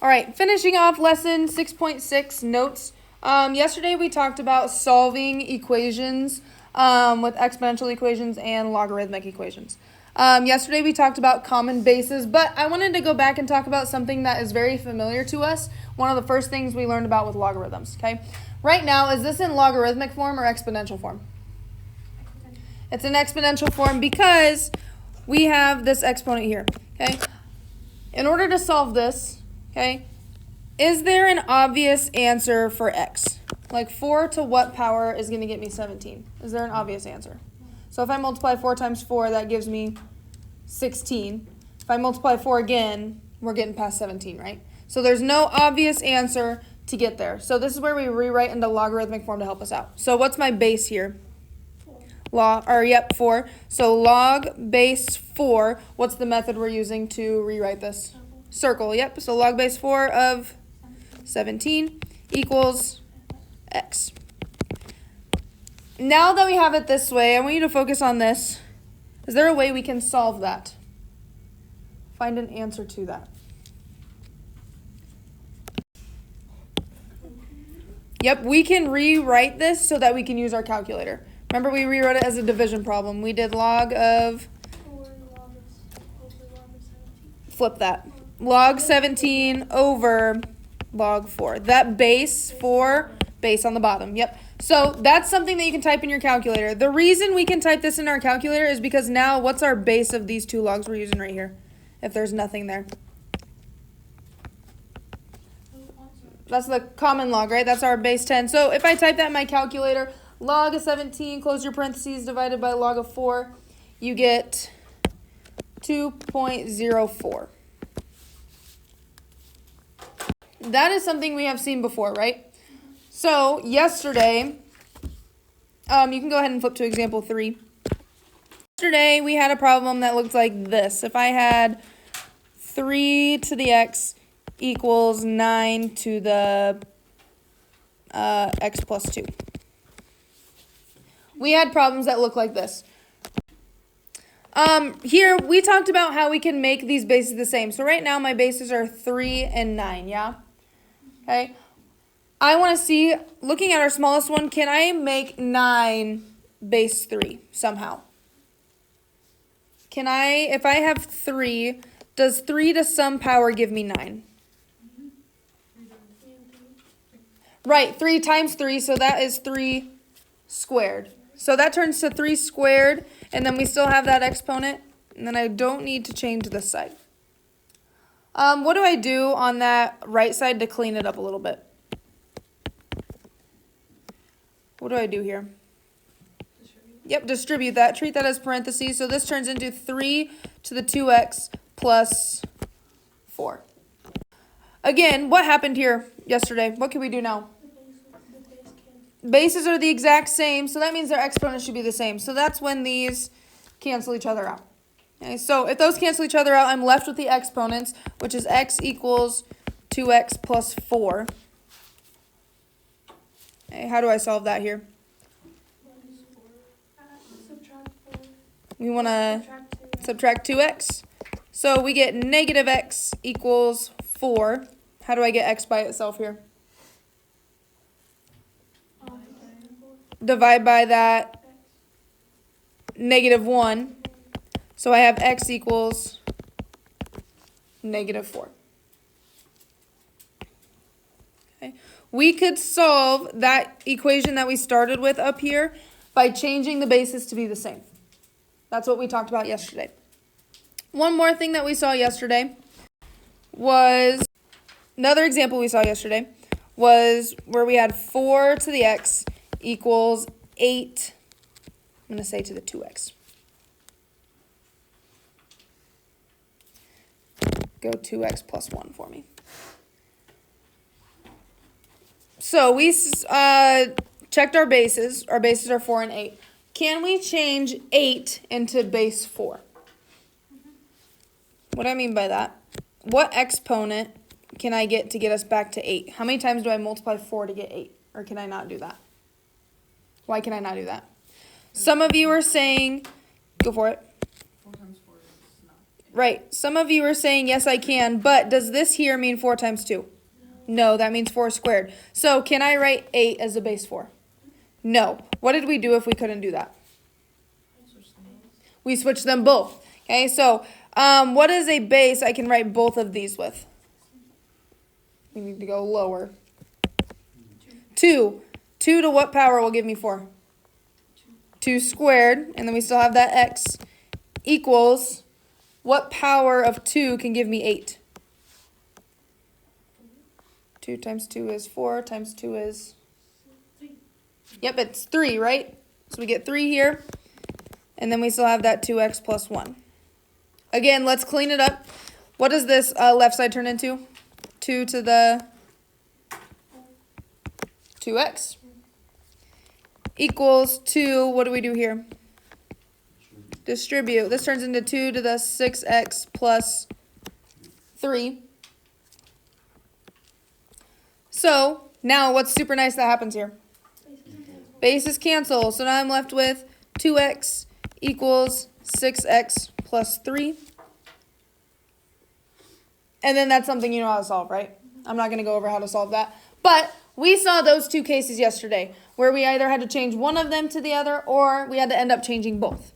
All right, finishing off lesson 6.6 notes. Yesterday we talked about solving equations with exponential equations and logarithmic equations. Yesterday we talked about common bases, but I wanted to go back and talk about something that is very familiar to us. One of the first things we learned about with logarithms, okay? Right now, is this in logarithmic form or exponential form? It's in exponential form because we have this exponent here, okay? In order to solve this, okay, is there an obvious answer for x? Like 4 to what power is going to get me 17? Is there an obvious answer? So if I multiply 4 times 4, that gives me 16. If I multiply 4 again, we're getting past 17, right? So there's no obvious answer to get there. So this is where we rewrite into logarithmic form to help us out. So what's my base here? 4. So log base 4. What's the method we're using to rewrite this? Circle, yep. So log base 4 of 17 equals x. Now that we have it this way, I want you to focus on this. Is there a way we can solve that? Find an answer to that. Yep, we can rewrite this so that we can use our calculator. Remember, we rewrote it as a division problem. We did log of, flip that, log 17 over log 4. That base 4, base on the bottom, yep. So that's something that you can type in your calculator. The reason we can type this in our calculator is because now what's our base of these two logs we're using right here, if there's nothing there? That's the common log, right? That's our base 10. So if I type that in my calculator, log of 17, close your parentheses, divided by log of 4, you get 2.04. That is something we have seen before, right? So yesterday, you can go ahead and flip to example 3. Yesterday, we had a problem that looked like this. If I had 3 to the x equals 9 to the x plus 2. We had problems that look like this. Here, we talked about how we can make these bases the same. So right now, my bases are 3 and 9, yeah? Okay. I want to see, looking at our smallest one, can I make 9 base 3 somehow? Can I, if I have 3, does 3 to some power give me 9? Right, 3 times 3, so that is 3 squared. So that turns to 3 squared, and then we still have that exponent, and then I don't need to change this side. What do I do on that right side to clean it up a little bit? What do I do here? Yep, distribute that. Treat that as parentheses. So this turns into 3 to the 2x plus 4. Again, what happened here yesterday? What can we do now? Bases are the exact same, so that means their exponents should be the same. So that's when these cancel each other out. Okay, so if those cancel each other out, I'm left with the exponents, which is x equals 2x plus 4. Okay, how do I solve that here? We want to subtract 2x. So we get negative x equals 4. How do I get x by itself here? Divide by that negative 1. So I have x equals negative 4. Okay. We could solve that equation that we started with up here by changing the bases to be the same. That's what we talked about yesterday. One more thing that we saw yesterday was, another example we saw yesterday was where we had 4 to the x equals 8, I'm going to say to the 2x. Go 2x plus 1 for me. So we checked our bases. Our bases are 4 and 8. Can we change 8 into base 4? What do I mean by that? What exponent can I get to get us back to 8? How many times do I multiply 4 to get 8? Or can I not do that? Why can I not do that? Some of you are saying, go for it. 4 times 4 is not. Right. Some of you are saying, yes, I can, but does this here mean 4 times 2? No, that means 4 squared. So can I write 8 as a base 4? No. What did we do if we couldn't do that? We switched them both. Okay, so what is a base I can write both of these with? We need to go lower. 2. 2 to what power will give me 4? 2 squared, and then we still have that x equals what power of 2 can give me 8? 2 times 2 is 4, times 2 is... Yep, it's 3, right? So we get 3 here, and then we still have that 2x plus 1. Again, let's clean it up. What does this left side turn into? 2 to the 2x equals 2, what do we do here? Distribute. This turns into 2 to the 6x plus 3. So, now what's super nice that happens here? Bases cancel. So now I'm left with 2x equals 6x plus 3. And then that's something you know how to solve, right? I'm not going to go over how to solve that. But we saw those two cases yesterday where we either had to change one of them to the other or we had to end up changing both.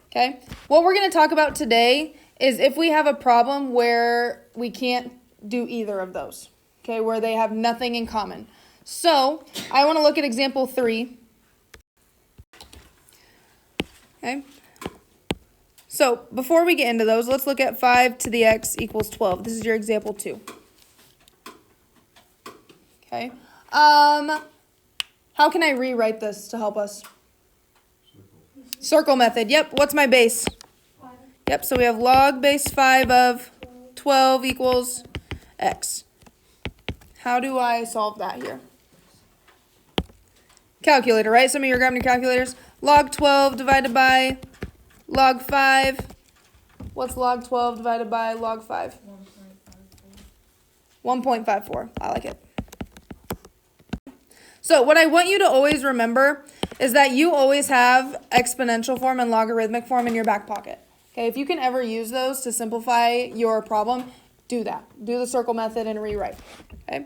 Okay? What we're going to talk about today is if we have a problem where we can't do either of those. Okay? Where they have nothing in common. So, I want to look at example 3. Okay? So, before we get into those, let's look at 5 to the x equals 12. This is your example 2. Okay. How can I rewrite this to help us? Circle method. Yep. What's my base? 5. Yep. So we have log base 5 of 12 equals x. How do I solve that here? Calculator, right? Some of you are grabbing your calculators. Log 12 divided by log 5. What's log 12 divided by log 5? 1.54. I like it. So what I want you to always remember is that you always have exponential form and logarithmic form in your back pocket. Okay, if you can ever use those to simplify your problem, do that. Do the circle method and rewrite. Okay?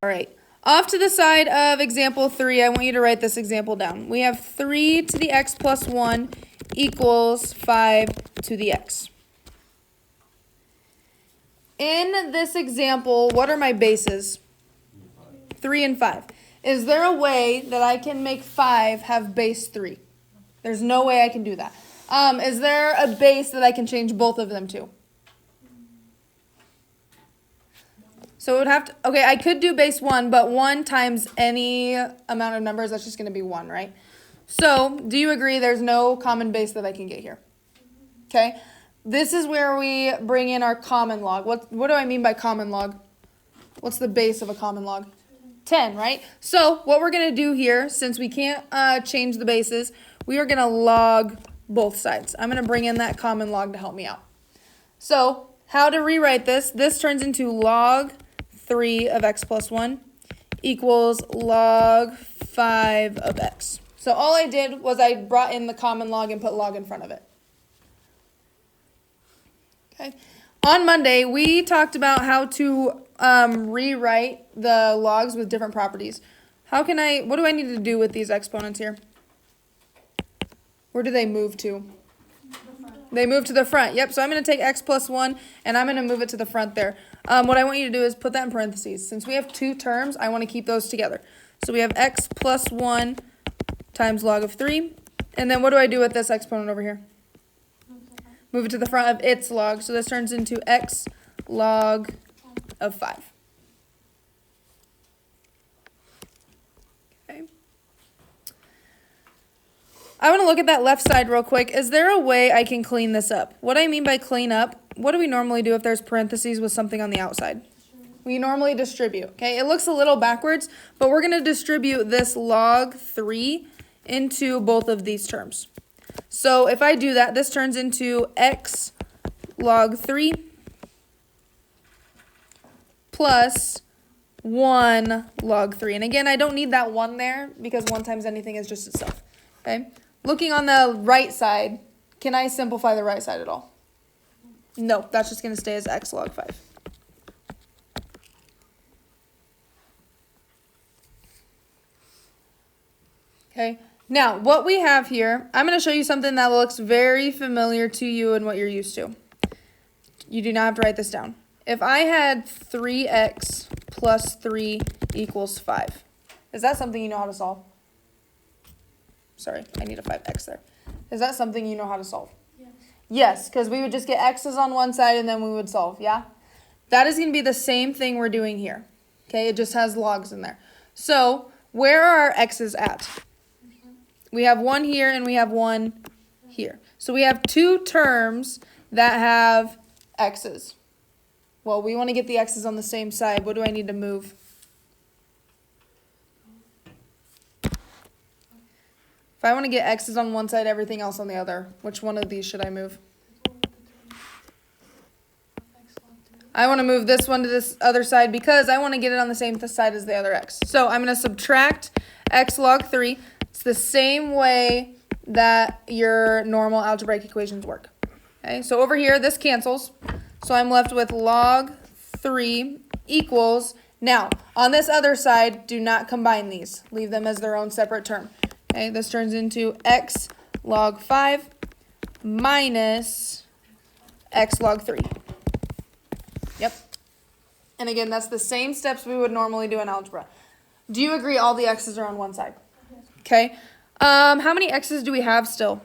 All right. Off to the side of example 3, I want you to write this example down. We have 3 to the x plus 1 equals 5 to the x. In this example, what are my bases? 3 and 5. Is there a way that I can make 5 have base 3? There's no way I can do that. Is there a base that I can change both of them to? So it would have to, okay, I could do base 1, but 1 times any amount of numbers, that's just going to be 1, right? So, do you agree there's no common base that I can get here? Okay, this is where we bring in our common log. What do I mean by common log? What's the base of a common log? 10, right? So, what we're going to do here, since we can't change the bases, we are going to log both sides. I'm going to bring in that common log to help me out. So, how to rewrite this? This turns into log 3 of x plus 1 equals log 5 of x. So all I did was I brought in the common log and put log in front of it. Okay. On Monday, we talked about how to rewrite the logs with different properties. What do I need to do with these exponents here? Where do they move to? They move to the front. Yep, so I'm going to take x plus 1, and I'm going to move it to the front there. What I want you to do is put that in parentheses. Since we have two terms, I want to keep those together. So we have x plus 1 times log of 3. And then what do I do with this exponent over here? Move it to the front of its log. So this turns into x log of 5. Okay. I want to look at that left side real quick. Is there a way I can clean this up? What I mean by clean up, what do we normally do if there's parentheses with something on the outside? We normally distribute, okay? It looks a little backwards, but we're going to distribute this log 3 into both of these terms. So if I do that, this turns into x log 3 plus 1 log 3. And again, I don't need that 1 there because 1 times anything is just itself, okay? Looking on the right side, can I simplify the right side at all? No, that's just going to stay as x log 5. Okay, now what we have here, I'm going to show you something that looks very familiar to you and what you're used to. You do not have to write this down. If I had 3x plus 3 equals 5, is that something you know how to solve? Sorry, I need a 5x there. Is that something you know how to solve? Yes. Yes, because we would just get x's on one side and then we would solve, yeah? That is going to be the same thing we're doing here. Okay, it just has logs in there. So, where are our x's at? We have one here and we have one here. So we have two terms that have x's. Well, we want to get the x's on the same side. What do I need to move? If I want to get x's on one side, everything else on the other, which one of these should I move? I want to move this one to this other side because I want to get it on the same side as the other x. So I'm going to subtract x log 3. It's the same way that your normal algebraic equations work. Okay, so over here, this cancels. So I'm left with log 3 equals, now, on this other side, do not combine these. Leave them as their own separate term. Okay, this turns into x log 5 minus x log 3. Yep. And again, that's the same steps we would normally do in algebra. Do you agree all the x's are on one side? Okay. How many x's do we have still?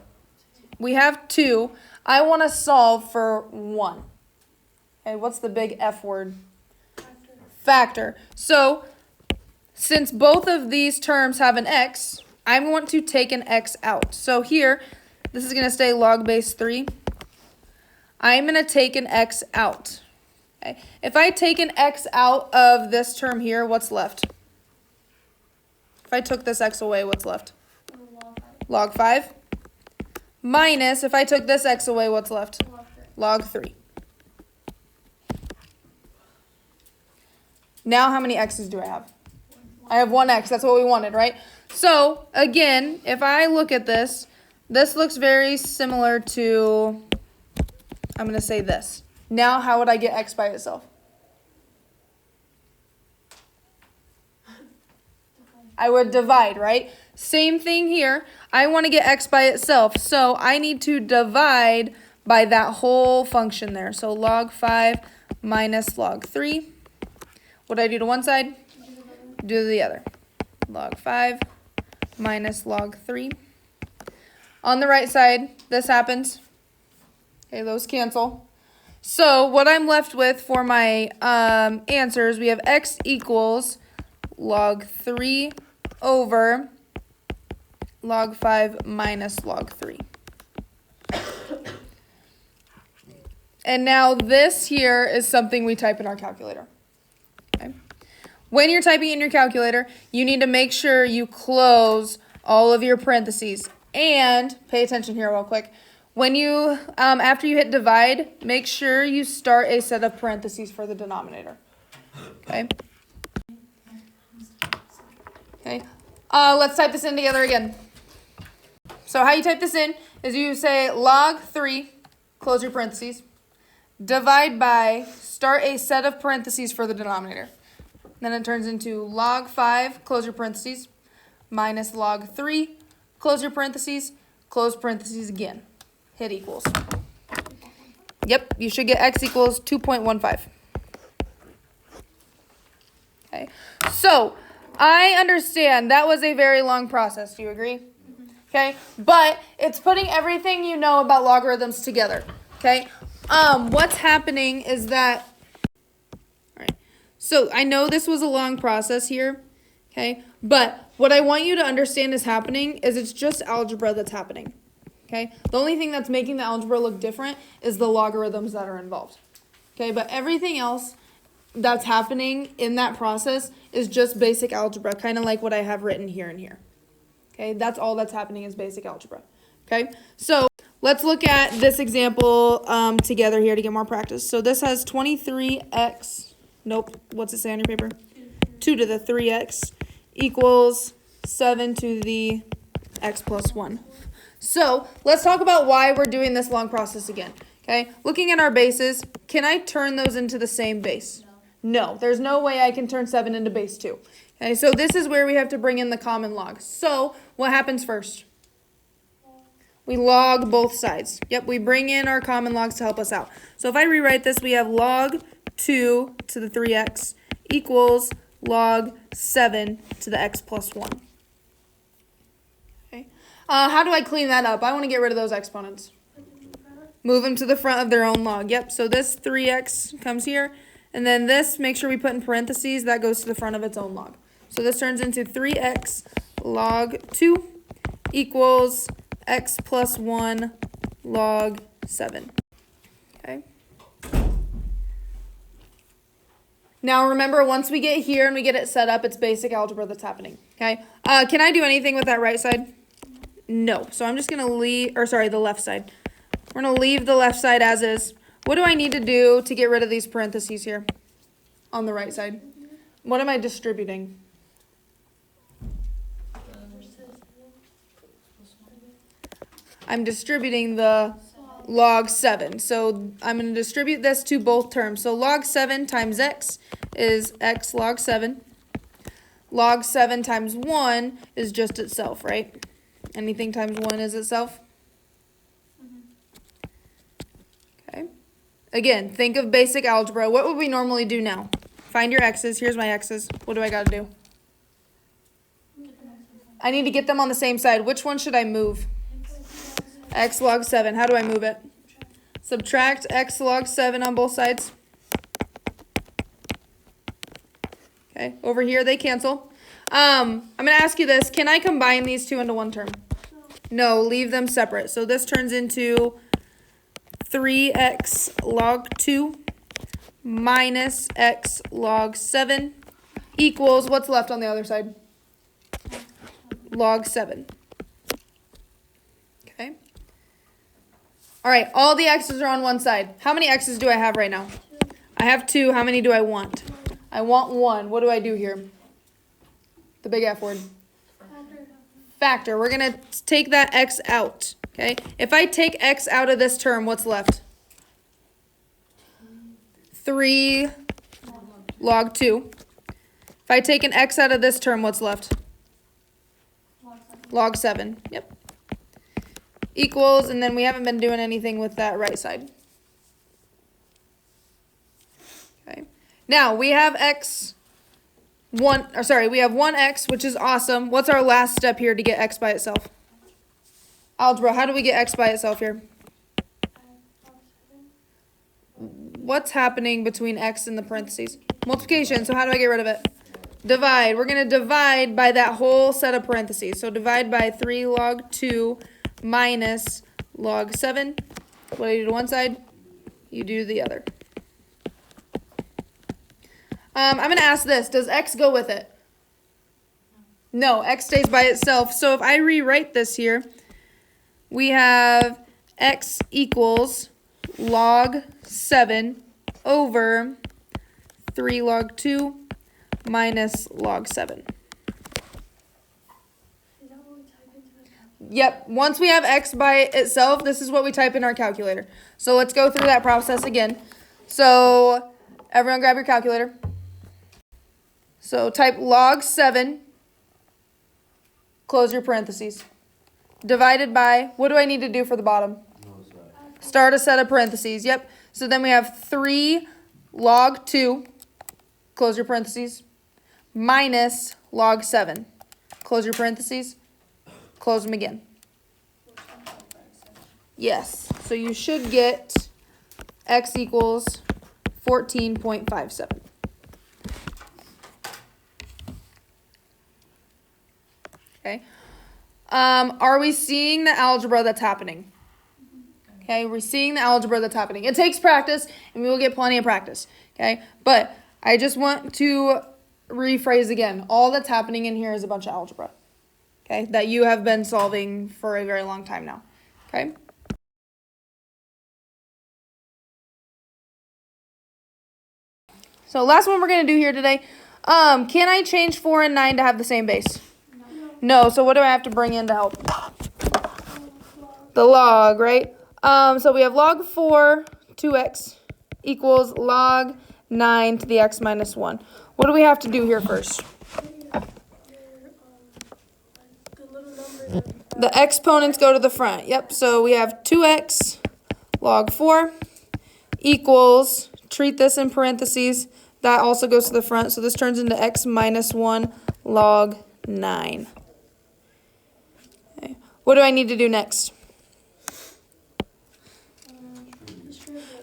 We have 2. I want to solve for 1. Okay, what's the big F word? Factor. So, since both of these terms have an x, I want to take an x out. So here, this is going to stay log base 3. I'm going to take an x out. Okay. If I take an x out of this term here, what's left? If I took this x away, what's left? Log 5. Minus, if I took this x away, what's left? Log 3. Now how many x's do I have? I have 1 x. That's what we wanted, right? So, again, if I look at this, this looks very similar to, I'm going to say this. Now how would I get x by itself? I would divide, right? Same thing here. I want to get x by itself, so I need to divide by that whole function there. So log 5 minus log 3. What do I do to one side? Do to the other. Log 5 minus log 3. On the right side, this happens. Okay, those cancel. So what I'm left with for my answers, we have x equals log 3 over log 5 minus log 3. And now this here is something we type in our calculator. Okay. When you're typing in your calculator, you need to make sure you close all of your parentheses. And pay attention here real quick. When you, after you hit divide, make sure you start a set of parentheses for the denominator. Okay. Okay. Let's type this in together again. So how you type this in is you say log 3, close your parentheses, divide by, start a set of parentheses for the denominator. Then it turns into log 5, close your parentheses, minus log 3, close your parentheses, close parentheses again. Hit equals. Yep, you should get x equals 2.15. Okay, so I understand that was a very long process. Do you agree? Okay, but it's putting everything you know about logarithms together. Okay, what's happening is that, all right, so I know this was a long process here, okay, but what I want you to understand is happening is it's just algebra that's happening, okay? The only thing that's making the algebra look different is the logarithms that are involved, okay? But everything else that's happening in that process is just basic algebra, kind of like what I have written here and here. Okay, that's all that's happening is basic algebra. Okay, so let's look at this example together here to get more practice. So this has 23x, nope, what's it say on your paper? 2 to the 3x equals 7 to the x plus 1. So let's talk about why we're doing this long process again. Okay, looking at our bases, can I turn those into the same base? No, there's no way I can turn 7 into base 2. Okay, so this is where we have to bring in the common log. So what happens first? We log both sides. Yep, we bring in our common logs to help us out. So if I rewrite this, we have log 2 to the 3x equals log 7 to the x plus 1. Okay, how do I clean that up? I want to get rid of those exponents. Move them to the front of their own log. Yep, so this 3x comes here. And then this, make sure we put in parentheses, that goes to the front of its own log. So this turns into 3x log 2 equals x plus 1 log 7. Okay. Now remember, once we get here and we get it set up, it's basic algebra that's happening. Okay. Can I do anything with that right side? No. So I'm just going to leave, or sorry, the left side. We're going to leave the left side as is. What do I need to do to get rid of these parentheses here on the right side? What am I distributing? I'm distributing the log 7. So I'm going to distribute this to both terms. So log 7 times x is x log 7. Log 7 times 1 is just itself, right? Anything times 1 is itself? Okay. Again, think of basic algebra. What would we normally do now? Find your x's. Here's my x's. What do I got to do? I need to get them on the same side. Which one should I move? X log 7. How do I move it? Subtract x log 7 on both sides. Okay, over here they cancel. I'm going to ask you this. Can I combine these two into one term? No, leave them separate. So this turns into 3x log 2 minus x log 7 equals, what's left on the other side? Log 7. Okay. All right, all the x's are on one side. How many x's do I have right now? I have 2. How many do I want? I want 1. What do I do here? The big F word. Factor. We're going to take that x out. Okay. If I take x out of this term, what's left? 3 log 2. If I take an x out of this term, what's left? Log 7. Yep. Equals, and then we haven't been doing anything with that right side. Okay. Now we have we have 1x, which is awesome. What's our last step here to get x by itself? Algebra, how do we get x by itself here? What's happening between x and the parentheses? Multiplication, so how do I get rid of it? Divide. We're going to divide by that whole set of parentheses. So divide by 3 log 2 minus log 7. What do you do to one side? You do the other. I'm going to ask this. Does x go with it? No, x stays by itself. So if I rewrite this here, we have x equals log 7 over 3 log 2 minus log 7. Yep, once we have x by itself, this is what we type in our calculator. So let's go through that process again. So everyone grab your calculator. So type log 7, close your parentheses. Divided by, what do I need to do for the bottom? Start a set of parentheses, yep. So then we have 3 log 2, close your parentheses, minus log 7. Close your parentheses, close them again. Yes, so you should get x equals 14.57. Okay. Are we seeing the algebra that's happening? Okay, we're seeing the algebra that's happening. It takes practice, and we will get plenty of practice. Okay, but I just want to rephrase again. All that's happening in here is a bunch of algebra. Okay, that you have been solving for a very long time now. Okay. So last one we're going to do here today. Can I change 4 and 9 to have the same base? No, so what do I have to bring in to help? The log, right? So we have log 4, 2x equals log 9 to the x minus 1. What do we have to do here first? The exponents go to the front. Yep, so we have 2x log 4 equals, treat this in parentheses, that also goes to the front, so this turns into x minus 1 log 9. Okay. What do I need to do next?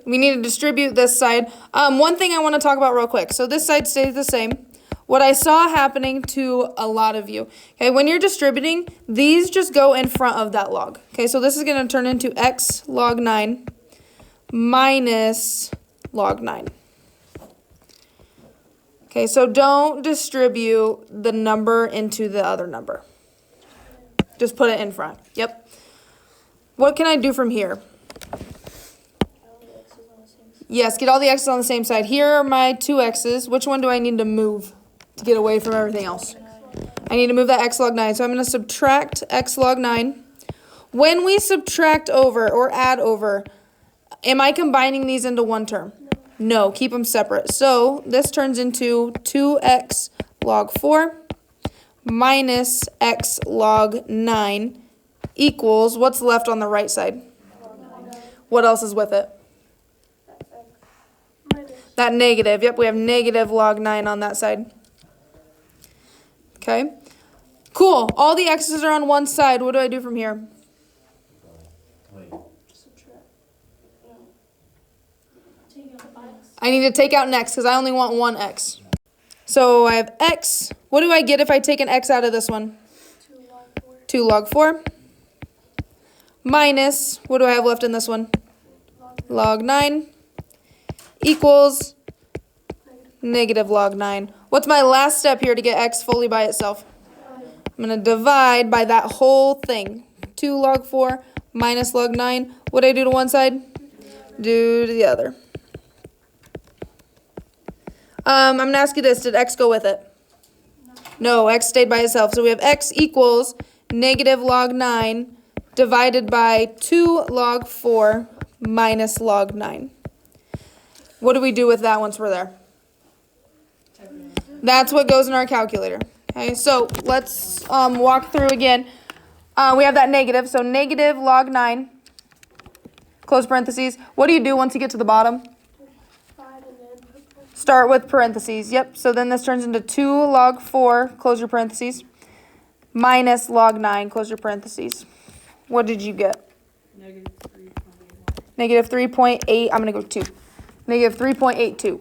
We need to distribute this side. One thing I want to talk about real quick. So this side stays the same. What I saw happening to a lot of you, okay, when you're distributing, these just go in front of that log. Okay, so this is going to turn into x log 9 minus log 9. Okay, so don't distribute the number into the other number. Just put it in front. Yep. What can I do from here? Yes, get all the x's on the same side. Here are my 2 x's. Which one do I need to move to get away from everything else? I need to move that x log 9. So I'm going to subtract x log 9. When we subtract over or add over, am I combining these into one term? No, keep them separate. So this turns into 2x log 4 minus x log 9 equals, what's left on the right side? What else is with it? That negative. Yep, we have negative log 9 on that side. Okay. Cool. All the x's are on one side. What do I do from here? I need to take out an x because I only want one x. So I have x. What do I get if I take an x out of this one? 2 log 4. Minus, what do I have left in this one? Log 9. Equals negative log 9. What's my last step here to get x fully by itself? I'm going to divide by that whole thing. 2 log 4 minus log 9. What do I do to one side? Do to the other. I'm going to ask you this. Did x go with it? No, x stayed by itself. So we have x equals negative log 9 divided by 2 log 4 minus log 9. What do we do with that once we're there? That's what goes in our calculator. Okay, so let's walk through again. We have that negative, so negative log 9, close parentheses. What do you do once you get to the bottom? Start with parentheses. Yep, so then this turns into 2 log 4, close your parentheses, minus log 9, close your parentheses. What did you get? Negative 3.8. I'm going to go 2. Negative 3.82.